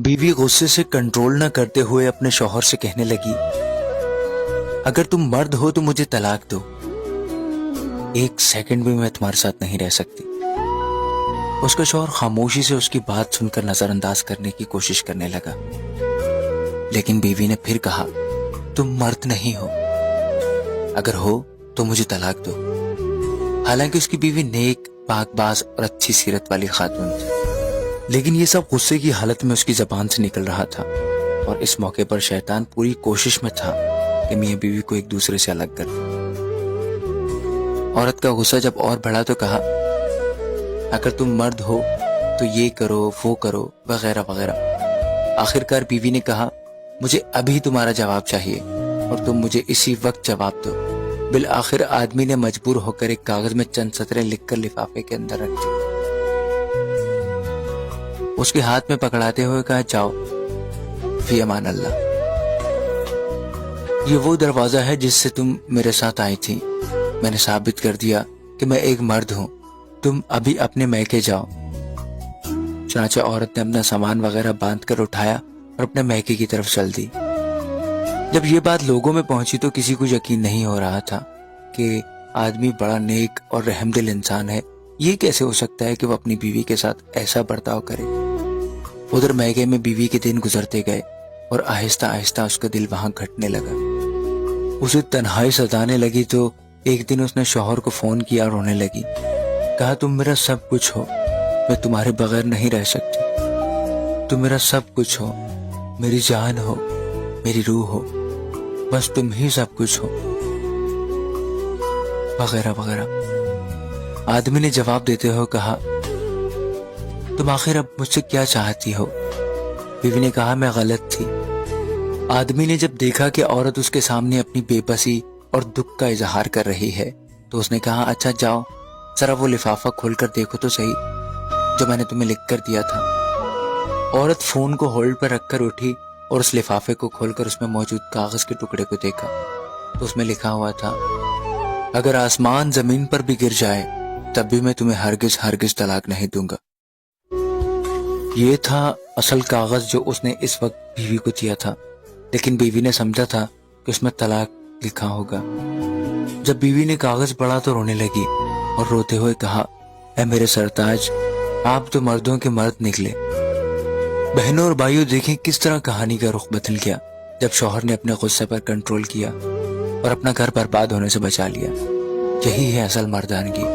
बीवी गुस्से से कंट्रोल न करते हुए अपने शौहर से कहने लगी, अगर तुम मर्द हो तो मुझे तलाक दो, एक सेकंड भी मैं तुम्हारे साथ नहीं रह सकती। उसका शौहर खामोशी से उसकी बात सुनकर नजरअंदाज करने की कोशिश करने लगा, लेकिन बीवी ने फिर कहा, तुम मर्द नहीं हो, अगर हो तो मुझे तलाक दो। हालांकि उसकी बीवी नेक, पाकबाज और अच्छी सीरत वाली खातून थी, लेकिन ये सब गुस्से की हालत में उसकी जबान से निकल रहा था। और इस मौके पर शैतान पूरी कोशिश में था कि मियां बीवी को एक दूसरे से अलग कर दे। औरत का गुस्सा जब और बढ़ा तो कहा, अगर तुम मर्द हो तो ये करो, वो करो, वगैरह वगैरह। आखिरकार बीवी ने कहा, मुझे अभी तुम्हारा जवाब चाहिए और तुम मुझे इसी वक्त जवाब दो। बिल आखिर आदमी ने मजबूर होकर एक कागज में चंद सतरें लिखकर लिफाफे के अंदर रख दी। उसके हाथ में पकड़ाते हुए कहा, जाओ फी अमान अल्लाह। ये वो दरवाजा है जिससे तुम मेरे साथ आई थी। मैंने साबित कर दिया कि मैं एक मर्द हूं, तुम अभी अपने मैके जाओ। चनाचा औरत ने अपना सामान वगैरह बांध कर उठाया और अपने मैके की तरफ चल दी। जब ये बात लोगों में पहुंची तो किसी को यकीन नहीं हो रहा था कि आदमी बड़ा नेक और रहमदिल इंसान है, ये कैसे हो सकता है कि वो अपनी बीवी के साथ ऐसा बर्ताव करे। उधर मैके में बीवी के दिन गुजरते गए और आहिस्ता आहिस्ता उसका दिल वहां घटने लगा। उसे तन्हाई सताने लगी तो एक दिन उसने शौहर को फोन किया और रोने लगी। कहा, तुम मेरा सब कुछ हो, मैं तुम्हारे बगैर नहीं रह सकती। तुम मेरा सब कुछ हो, मेरी जान हो, मेरी रूह हो, बस तुम ही सब कुछ हो, वगैरह वगैरह। आदमी ने जवाब देते हुए कहा, तुम आखिर अब मुझसे क्या चाहती हो? बीवी ने कहा, मैं गलत थी। आदमी ने जब देखा कि औरत उसके सामने अपनी बेबसी और दुख का इजहार कर रही है तो उसने कहा, अच्छा जाओ जरा वो लिफाफा खोलकर देखो तो सही जो मैंने तुम्हें लिख कर दिया था। औरत फोन को होल्ड पर रखकर उठी और उस लिफाफे को खोलकर उसमें मौजूद कागज के टुकड़े को देखा तो उसमें लिखा हुआ था, अगर आसमान जमीन पर भी गिर जाए तब भी मैं तुम्हें हरगिज हरगिज तलाक नहीं दूंगा। ये था असल कागज जो उसने इस वक्त बीवी को दिया था, लेकिन बीवी ने समझा था कि उसमें तलाक लिखा होगा। जब बीवी ने कागज पढ़ा तो रोने लगी और रोते हुए कहा, ऐ मेरे सरताज, आप तो मर्दों के मर्द निकले। बहनों और भाइयों, देखें किस तरह कहानी का रुख बदल गया जब शौहर ने अपने गुस्से पर कंट्रोल किया और अपना घर बर्बाद होने से बचा लिया। यही है असल मर्दानगी।